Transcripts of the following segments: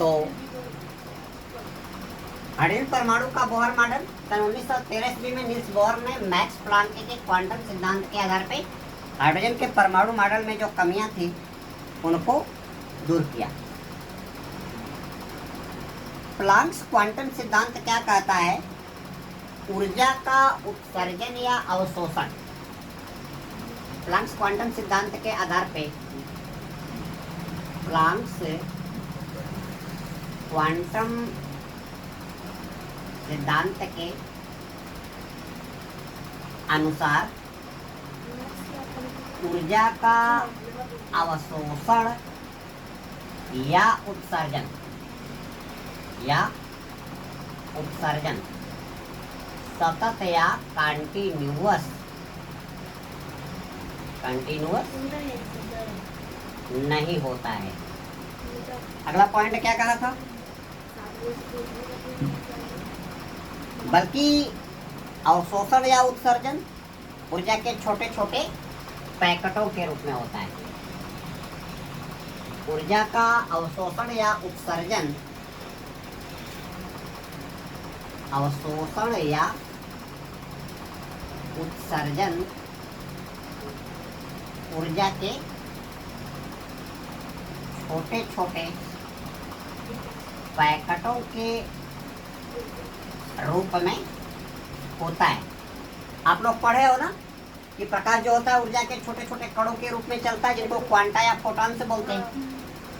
तो हाइड्रोजन परमाणु का बोहर मॉडल सन 1913 ईस्वी में नील्स बोहर ने मैक्स प्लांक के क्वांटम सिद्धांत के आधार पर हाइड्रोजन के परमाणु मॉडल में जो कमियां थी उनको दूर किया। प्लांक्स क्वांटम सिद्धांत क्या कहता है? ऊर्जा का उत्सर्जन या अवशोषण। प्लांक्स क्वांटम सिद्धांत के आधार पे प्लांक्स क्वांटम सिद्धांत के अनुसार ऊर्जा का अवशोषण या उत्सर्जन सतत या कंटिन्यूअस नहीं होता है। अगला पॉइंट क्या कहा था? बल्कि अवशोषण या उत्सर्जन ऊर्जा के छोटे छोटे पैकेटों के रूप में होता है। ऊर्जा का अवशोषण या उत्सर्जन ऊर्जा के छोटे छोटे पैकेटों के रूप में होता है। आप लोग पढ़े हो ना कि प्रकाश जो होता है ऊर्जा के छोटे छोटे कणों के रूप में चलता है, जिनको क्वांटा या फोटॉन से बोलते हैं।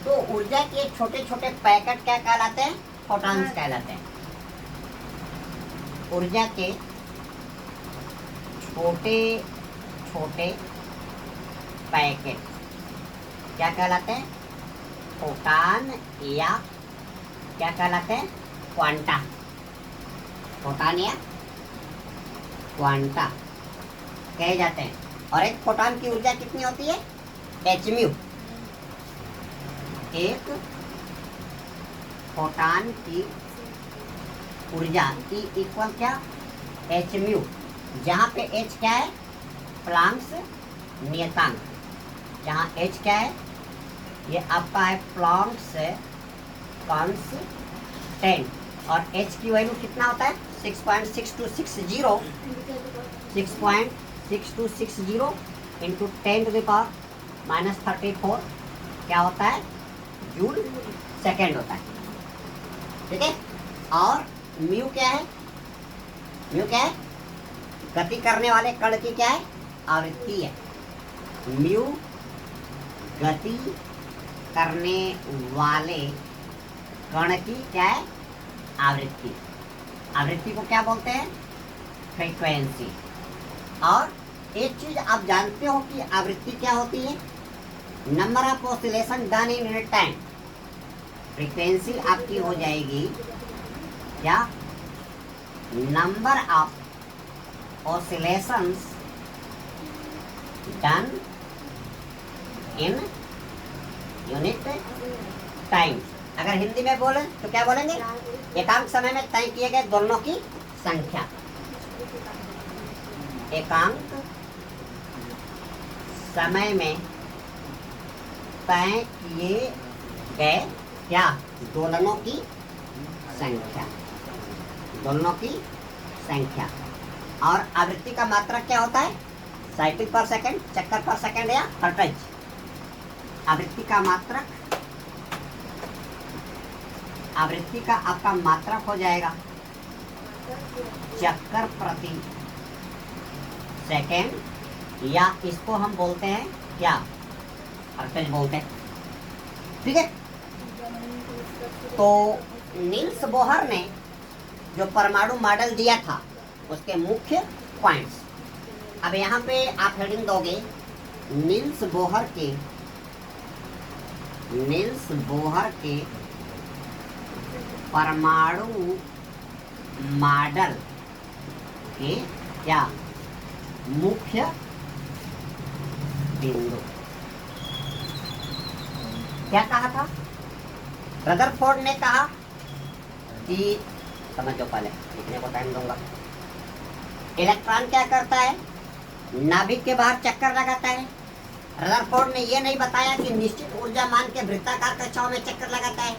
तो ऊर्जा के छोटे छोटे पैकेट क्या कहलाते हैं? फोटॉन्स कहलाते हैं। ऊर्जा के छोटे छोटे पैकेट क्या कहलाते हैं? फोटॉन या क्या कहलाते हैं? क्वांटा। फोटॉन या क्वांटा कहे जाते हैं। और एक फोटॉन की ऊर्जा कितनी होती है? hν। एक फोटॉन की ऊर्जा E इक्वल क्या? hν, जहाँ पे h क्या है? प्लांक्स नियतांक। जहाँ h क्या है? ये आपका है प्लांक्स कांस्टेंट। और h की वैल्यू कितना होता है? 6.6260 इंटू 10⁻⁻34 क्या होता है? जूल सेकेंड होता है। ठीक है। और म्यू क्या है? म्यू क्या है? गति करने वाले कण की क्या है? आवृत्ति है। म्यू गति करने वाले कण की क्या है? आवृत्ति। आवृत्ति को क्या बोलते हैं? फ्रीक्वेंसी। और एक चीज आप जानते हो कि आवृत्ति क्या होती है? Number of oscillation done in unit time. Frequency आपकी हो जाएगी क्या? Number of oscillations done in unit time. अगर हिंदी में बोले तो क्या बोलेंगे? एकांक समय में तय किए गए दोलनों की संख्या। एकांक समय में तय किए गए क्या? दोलनों की संख्या। दोलनों की संख्या। और आवृत्ति का मात्रक क्या होता है? साइकिल पर सेकंड, चक्कर पर सेकंड या हर्ट्ज। आवृत्ति का मात्रक, आवृत्ति का आपका मात्रक हो जाएगा चक्कर प्रति सेकेंड, या इसको हम बोलते हैं क्या? हर्ट्ज बोलते हैं। ठीक है। तो नील्स बोहर ने जो परमाणु मॉडल दिया था उसके मुख्य पॉइंट्स। अब यहाँ पे आप हेडिंग दोगे नील्स बोहर के परमाणु मॉडल के क्या? मुख्य बिंदु। क्या कहा था? रदरफोर्ड ने कहा कि, समझो पहले, लिखने को टाइम दूंगा। इलेक्ट्रॉन क्या करता है? नाभिक के बाहर चक्कर लगाता है। रदरफोर्ड ने यह नहीं बताया कि निश्चित ऊर्जा मान के वृत्ताकार कक्षाओं में चक्कर लगाता है।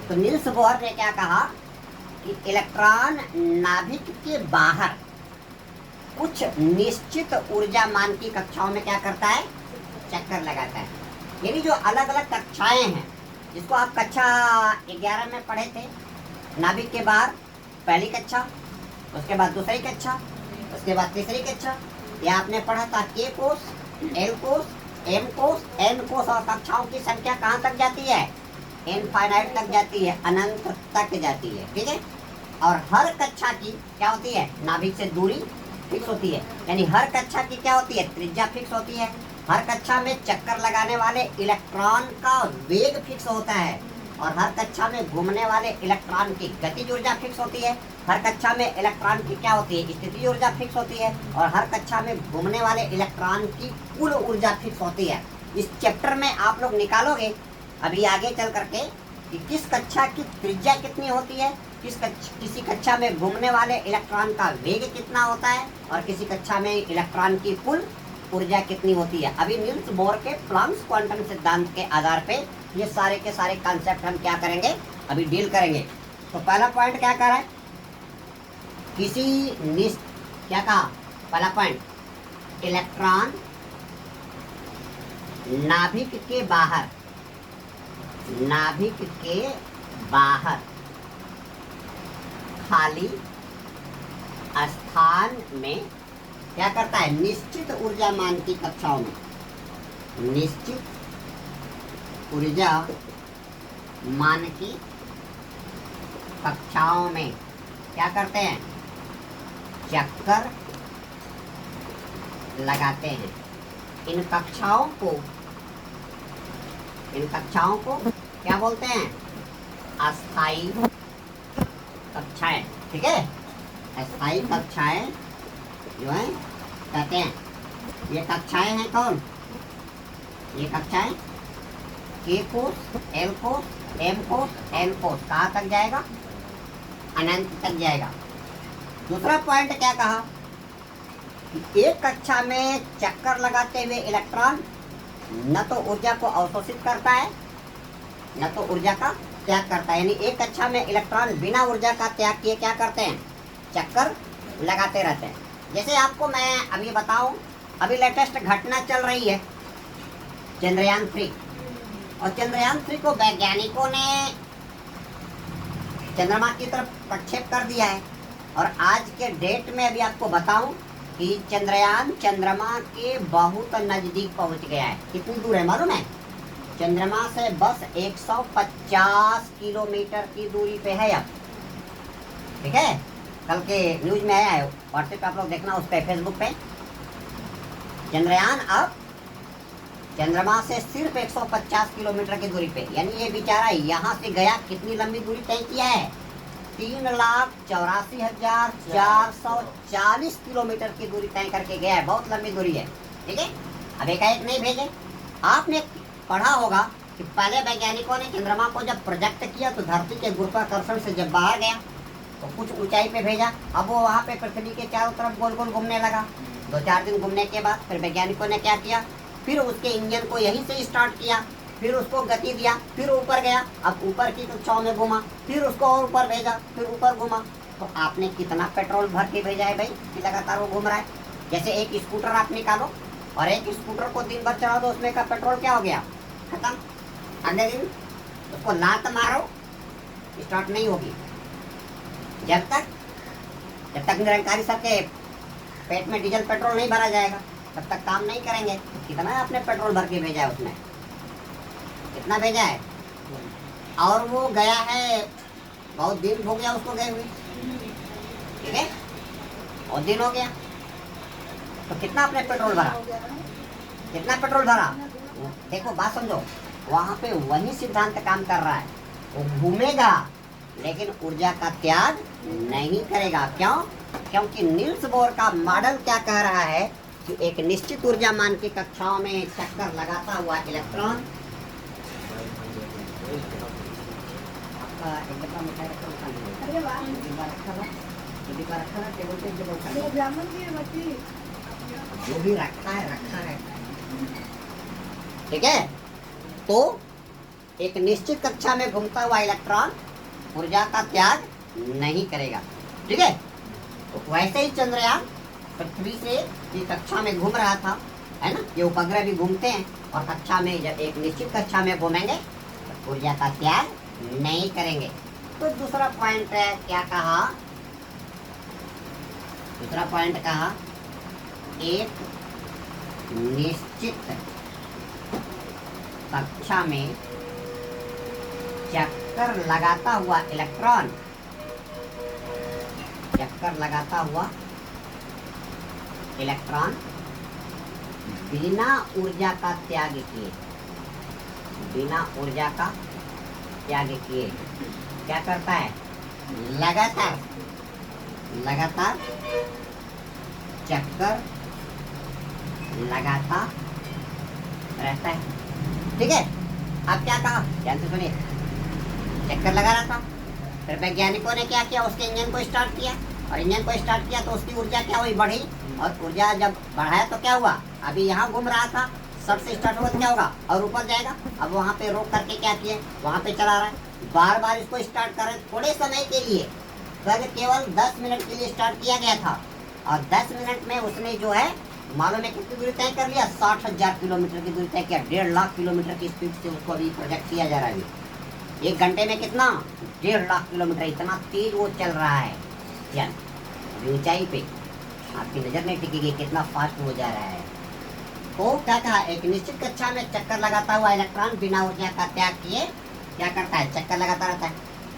तो नील्स बोहर ने क्या कहा कि इलेक्ट्रॉन नाभिक के बाहर कुछ निश्चित ऊर्जा मान की कक्षाओं में क्या करता है, चक्कर लगाता है। यानी जो अलग अलग कक्षाएं हैं, जिसको आप कक्षा 11 में पढ़े थे, नाभिक के बाहर पहली कक्षा, उसके बाद दूसरी कक्षा, उसके बाद तीसरी कक्षा, यह आपने पढ़ा था के कोष, एल कोष, एम कोष, एन कोष, और कक्षाओं की संख्या कहाँ तक जाती है, इनफाइनाइट तक जाती है, अनंत तक जाती है। ठीक है, और हर कक्षा की क्या होती है, नाभिक से दूरी फिक्स होती है। यानी हर कक्षा की क्या होती है, त्रिज्या फिक्स होती है। हर कक्षा में चक्कर लगाने वाले इलेक्ट्रॉन का वेग फिक्स होता है, और हर कक्षा में घूमने वाले इलेक्ट्रॉन की गतिज ऊर्जा फिक्स होती है। हर कक्षा में इलेक्ट्रॉन की क्या होती है, स्थिति ऊर्जा फिक्स होती है, और हर कक्षा में घूमने वाले इलेक्ट्रॉन की कुल ऊर्जा फिक्स होती है। इस चैप्टर में आप लोग निकालोगे अभी आगे चल करके कि किस कक्षा की त्रिज्या कितनी होती है, किसी कक्षा में घूमने वाले इलेक्ट्रॉन का वेग कितना होता है, और किसी कक्षा में इलेक्ट्रॉन की कुल ऊर्जा कितनी होती है। अभी नील्स बोर के प्लैंक्स क्वांटम सिद्धांत के आधार पे ये सारे के सारे कॉन्सेप्ट हम क्या करेंगे, अभी डील करेंगे। तो पहला पॉइंट क्या कह रहा है, क्या कहा, पहला पॉइंट, इलेक्ट्रॉन नाभिक के बाहर, नाभिक के बाहर खाली स्थान में क्या करता है, निश्चित ऊर्जा मान की कक्षाओं में, निश्चित ऊर्जा मान की कक्षाओं में क्या करते हैं, चक्कर लगाते हैं। इन कक्षाओं को क्या बोलते हैं, अस्थाई कक्षाएं। ठीक है, अस्थाई कक्षाएं जो है कहते हैं, ये कक्षाएं हैं कौन, ये कक्षाएं के कोष, एल कोष, एम कोष, एन कोष, कहाँ तक जाएगा, अनंत तक जाएगा। दूसरा पॉइंट क्या कहा कि एक कक्षा में चक्कर लगाते हुए इलेक्ट्रॉन न तो ऊर्जा को अवशोषित करता है, न तो ऊर्जा का त्याग करता है। यानी एक कक्षा में इलेक्ट्रॉन बिना ऊर्जा का त्याग किए क्या करते हैं, चक्कर लगाते रहते हैं। जैसे आपको मैं अभी बताऊं, अभी लेटेस्ट घटना चल रही है चंद्रयान 3, और चंद्रयान 3 को वैज्ञानिकों ने चंद्रमा की तरफ प्रक्षेप कर दिया है। और आज के डेट में अभी आपको बताऊं कि चंद्रयान चंद्रमा के बहुत नज़दीक पहुंच गया है। कितनी दूर है मालूम है, चंद्रमा से बस 150 किलोमीटर की दूरी पे है अब। ठीक है, कल के न्यूज में आया है, व्हाट्सएप पे आप लोग देखना, उस पर फेसबुक पे। चंद्रयान अब चंद्रमा से सिर्फ 150 किलोमीटर की दूरी पे, यानी ये बेचारा यहाँ से गया, कितनी लंबी दूरी तय किया है, 3,84,440 किलोमीटर की दूरी तय करके गया है। बहुत लंबी दूरी है। ठीक है, अब एकाएक नहीं भेजे। आपने पढ़ा होगा कि पहले वैज्ञानिकों ने चंद्रमा को जब प्रोजेक्ट किया तो धरती के गुरुत्वाकर्षण से जब बाहर गया तो कुछ ऊंचाई पे भेजा। अब वो वहाँ पे पृथ्वी के चारों तरफ गोल गोल घूमने लगा। 2-4 दिन घूमने के बाद फिर वैज्ञानिकों ने क्या किया, फिर उसके इंजन को यहीं से स्टार्ट किया, फिर उसको गति दिया, फिर ऊपर गया, अब ऊपर की कक्षाओं में घूमा, फिर उसको और ऊपर भेजा, फिर ऊपर घूमा। तो आपने कितना पेट्रोल भर के भेजा है भाई कि लगातार वो घूम रहा है। जैसे एक स्कूटर आप निकालो और एक स्कूटर को दिन भर चलाओ तो उसमें का पेट्रोल क्या हो गया, खत्म। अगले दिन उसको लात मारो, स्टार्ट नहीं होगी। जब तक निरंकारी सबके पेट में डीजल पेट्रोल नहीं भरा जाएगा तब तक काम नहीं करेंगे। कितना आपने पेट्रोल भर के भेजा है उसमें, कितना भेजा है, और वो गया है, बहुत दिन हो गया उसको गए हुए। ठीक है, बहुत दिन हो गया, तो कितना आपने पेट्रोल भरा, कितना पेट्रोल भरा। देखो बात समझो, वहाँ पे वही सिद्धांत काम कर रहा है। वो घूमेगा लेकिन ऊर्जा का त्याग नहीं करेगा। क्यों? क्योंकि नील्स बोर का मॉडल क्या कह रहा है कि एक निश्चित ऊर्जा मान की कक्षाओं में चक्कर लगाता हुआ इलेक्ट्रॉन, जो भी रखा है। ठीक है, तो एक निश्चित कक्षा में घूमता हुआ इलेक्ट्रॉन ऊर्जा का त्याग नहीं करेगा। ठीक है, तो वैसे ही चंद्रयान पृथ्वी से ये कक्षा में घूम रहा था, है ना। ये उपग्रह भी घूमते हैं और कक्षा में जब एक निश्चित कक्षा में घूमेंगे तो ऊर्जा का त्याग नहीं करेंगे। तो दूसरा पॉइंट है, क्या कहा, दूसरा पॉइंट कहा, एक निश्चित कक्षा में चक्कर लगाता हुआ इलेक्ट्रॉन, चक्कर लगाता हुआ इलेक्ट्रॉन बिना ऊर्जा का त्याग किए, बिना ऊर्जा का त्याग किए क्या करता है, लगातार लगातार चक्कर लगाता रहता है। ठीक है, अब क्या कहा, ध्यान से सुनिए। चक्कर लगा रहा था, फिर वैज्ञानिकों ने क्या किया, उसके इंजन को स्टार्ट किया, और इंजन को स्टार्ट किया तो उसकी ऊर्जा क्या हुई, बढ़ी, और ऊर्जा जब बढ़ाया तो क्या हुआ, अभी यहाँ घूम रहा था, शट से स्टार्ट हुआ तो क्या होगा, और ऊपर जाएगा। अब वहाँ पे रोक करके क्या किए, वहाँ पे चला रहा है, बार बार इसको स्टार्ट कर रहे थोड़े समय के लिए, तो अगर केवल 10 मिनट के लिए स्टार्ट किया गया था, और 10 मिनट में उसने जो है मालूम है कितनी दूरी तय कर लिया, 60,000 किलोमीटर की दूरी तय किया, 1.5 लाख किलोमीटर की स्पीड से उसको अभी प्रोजेक्ट किया जा रहा है। एक घंटे में कितना, 1.5 लाख किलोमीटर, इतना तेज वो चल रहा है, यानी ऊंचाई पे आपकी नजर नहीं टिकेगी कितना फास्ट हो जा रहा है। तो क्या कहा, एक निश्चित कक्षा में चक्कर लगाता हुआ इलेक्ट्रॉन बिना ऊर्जा का त्याग किए क्या करता है, चक्कर लगाता रहता है।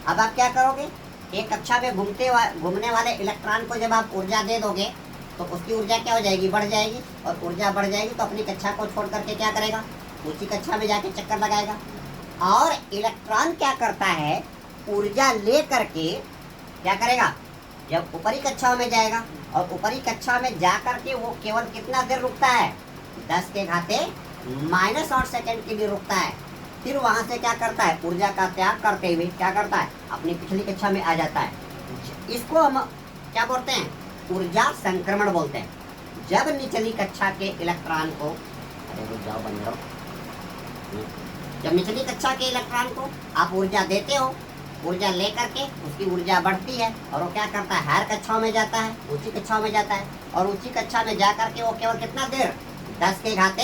अब आप क्या करोगे, एक कक्षा में घूमने वाले इलेक्ट्रॉन को जब आप ऊर्जा दे दोगे तो उसकी ऊर्जा क्या हो जाएगी, बढ़ जाएगी, और ऊर्जा बढ़ जाएगी तो अपनी कक्षा को छोड़ करके क्या करेगा, ऊंची कक्षा में जाके चक्कर लगाएगा। और इलेक्ट्रॉन क्या करता है, ऊर्जा ले करके क्या करेगा, जब ऊपरी कक्षाओं में जाएगा, और ऊपरी कक्षा में जा करके वो केवल कितना देर रुकता है, 10 के घाते -8 सेकंड के लिए रुकता है। फिर वहां से क्या करता है, ऊर्जा का त्याग करते हुए क्या करता है, अपनी पिछली कक्षा में आ जाता है। इसको हम क्या बोलते हैं, ऊर्जा संक्रमण बोलते हैं। जब निचली कक्षा के इलेक्ट्रॉन को, अरे रुक जाओ, बंद करो, जब निचली कक्षा के इलेक्ट्रॉन को आप ऊर्जा देते हो, ऊर्जा लेकर के उसकी ऊर्जा बढ़ती है, और वो क्या करता है, हायर कक्षाओं में जाता है, ऊंची कक्षाओं में जाता है, और ऊंची कक्षा में जा करके वो केवल कितना देर, 10 के घाते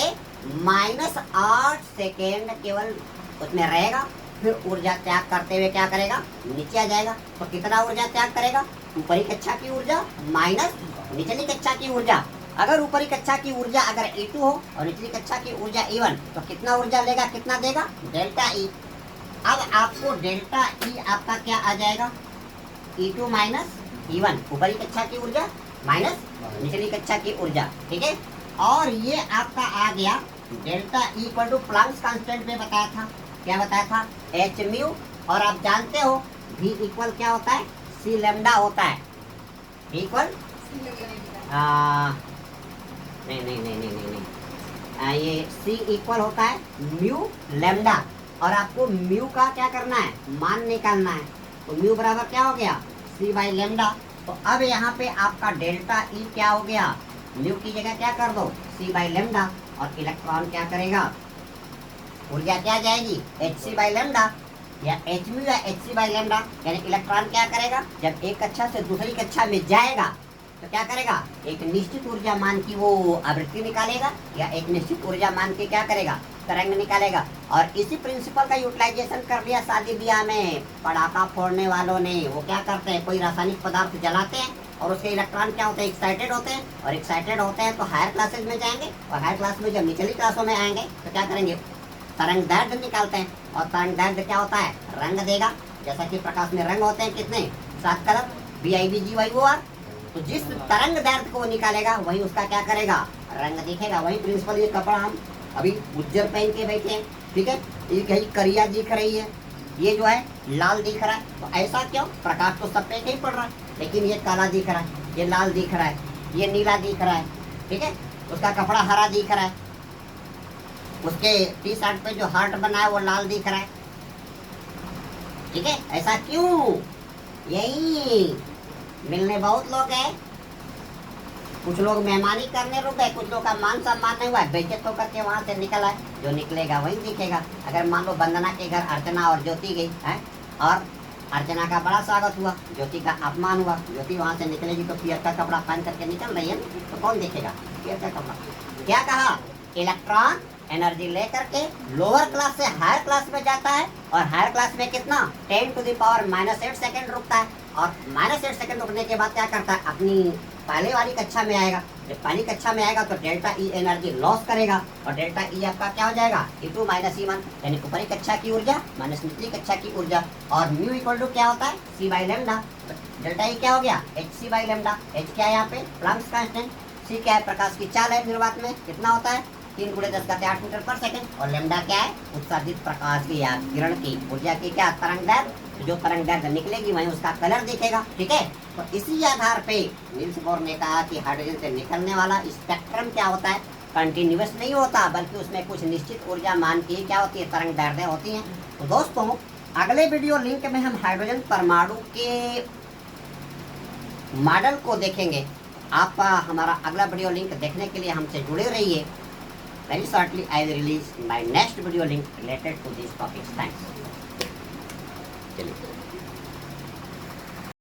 -8 सेकेंड केवल उसमें रहेगा। फिर ऊर्जा त्याग करते हुए क्या करेगा, नीचे आ जाएगा। तो कितना ऊर्जा त्याग करेगा, ऊपरी कक्षा की ऊर्जा माइनस निचली कक्षा की ऊर्जा। अगर ऊपरी कक्षा की ऊर्जा अगर E2 हो और निचली कक्षा की ऊर्जा E1, तो कितना ऊर्जा लेगा, कितना देगा, डेल्टा E। अब आपको डेल्टा E आपका क्या आ जाएगा, E2 माइनस E1, ऊपरी कक्षा की ऊर्जा माइनस निचली कक्षा की ऊर्जा। ठीक है, और ये आपका आ गया delta E equal to Planck's constant में बताया था, क्या बताया था, h म्यू, और आप जानते हो V इक्वल क्या होता है, C लैम्डा होता है। V इक्वल नहीं, ये C इक्वल होता है म्यू लैम्डा, और आपको म्यू का क्या करना है, मान निकालना है। तो म्यू बराबर क्या हो गया, C बाई लैम्डा। तो अब यहाँ पे आपका डेल्टा E क्या हो गया, म्यू की जगह क्या कर दो, C बाई लैम्डा, और इलेक्ट्रॉन क्या करेगा, ऊर्जा क्या जाएगी, hc बाई लैम्डा, या h म्यू या hc बाई लैम्डा। यानी इलेक्ट्रॉन क्या करेगा, जब एक कक्षा से दूसरी कक्षा में जाएगा तो क्या करेगा, एक निश्चित ऊर्जा मान की वो आवृत्ति निकालेगा, या एक निश्चित ऊर्जा मान के क्या करेगा, तरंग निकालेगा। और इसी प्रिंसिपल का यूटिलाइजेशन कर लिया शादी ब्याह में। पटाखा फोड़ने वालों ने वो क्या करते हैं, कोई रासायनिक पदार्थ जलाते हैं, और उसके इलेक्ट्रॉन क्या होते हैं, एक्साइटेड होते हैं, और एक्साइटेड होते हैं तो हायर क्लासेज में जाएंगे, और हायर क्लास में जब निचली क्लासों में आएंगे तो क्या करेंगे, तरंग दैर्ध्य निकालते हैं। और तरंग दैर्ध्य क्या होता है, रंग देगा। जैसा कि प्रकाश में रंग होते हैं कितने, 7 कलर, BIBGYOR। तो जिस तरंग दैर्ध्य को निकालेगा वही उसका क्या करेगा, रंग दिखेगा। वही प्रिंसिपल, ये कपड़ा हम अभी उज्जर पहन के बैठे हैं, ठीक है, ये कहीं करिया दिख रही है, ये जो है लाल दिख रहा है। तो ऐसा क्यों, प्रकाश तो सब पे नहीं पड़ रहा है, लेकिन ये काला दिख रहा है, ये लाल दिख रहा है, ये नीला दिख रहा है, ठीक है, उसका कपड़ा हरा दिख रहा है, उसके टी शर्ट पे जो हार्ट बना है वो लाल दिख रहा है, ठीक है। ऐसा क्यों, यही मिलने बहुत लोग हैं, कुछ लोग मेहमानी करने रुक गए, कुछ लोग का मान सम्मान नहीं हुआ, बेइज्जत होकर के वहां से निकल आए। जो निकलेगा वही दिखेगा। अगर मान लो वंदना के घर अर्चना और ज्योति गई है और अर्चना का बड़ा स्वागत हुआ, ज्योति का अपमान हुआ, ज्योति वहां से निकलेगी तो पियर का कपड़ा पहन करके निकल रही है, तो कौन देखेगा? पियर का कपड़ा। क्या कहा? इलेक्ट्रॉन एनर्जी लेकर के लोअर क्लास से हायर क्लास में जाता है और हायर क्लास में कितना 10⁻⁻8 सेकंड रुकता है और -8 सेकंड रुकने के बाद क्या करता है? अपनी पहले वाली कक्षा में आएगा। जब पहली कक्षा में आएगा तो डेल्टा ई एनर्जी लॉस करेगा और डेल्टा ई आपका क्या हो जाएगा? E2 - E1 यानी ऊपरी कक्षा की ऊर्जा माइनस निचली कक्षा की ऊर्जा। और म्यू इक्वल टू क्या होता है? c/λ। डेल्टा ई क्या हो गया? hc/λ। h क्या है यहाँ पे? Planck's constant. c क्या है? प्रकाश की चाल है निर्वात में, कितना होता है? 3 × 10⁸ मीटर पर सेकंड। और लैम्डा क्या है? उत्सर्जित प्रकाश की या किरण की ऊर्जा की क्या? तरंग दैर्घ्य। जो तरंग दैर्घ्य निकलेगी वहीं उसका कलर दिखेगा। ठीक है, तो इसी आधार पे नील्स बोर ने कहा कि हाइड्रोजन से निकलने वाला स्पेक्ट्रम क्या होता है? कंटिन्यूअस नहीं होता, बल्कि उसमें कुछ निश्चित ऊर्जा मान की क्या होती है? तरंग दैर्घ्य होती हैं। तो दोस्तों, अगले वीडियो लिंक में हम हाइड्रोजन परमाणु के मॉडल को देखेंगे। आप हमारा अगला वीडियो लिंक देखने के लिए हमसे जुड़े रहिए। Very shortly I will release my next video link related to these topics. Thanks. चलिए।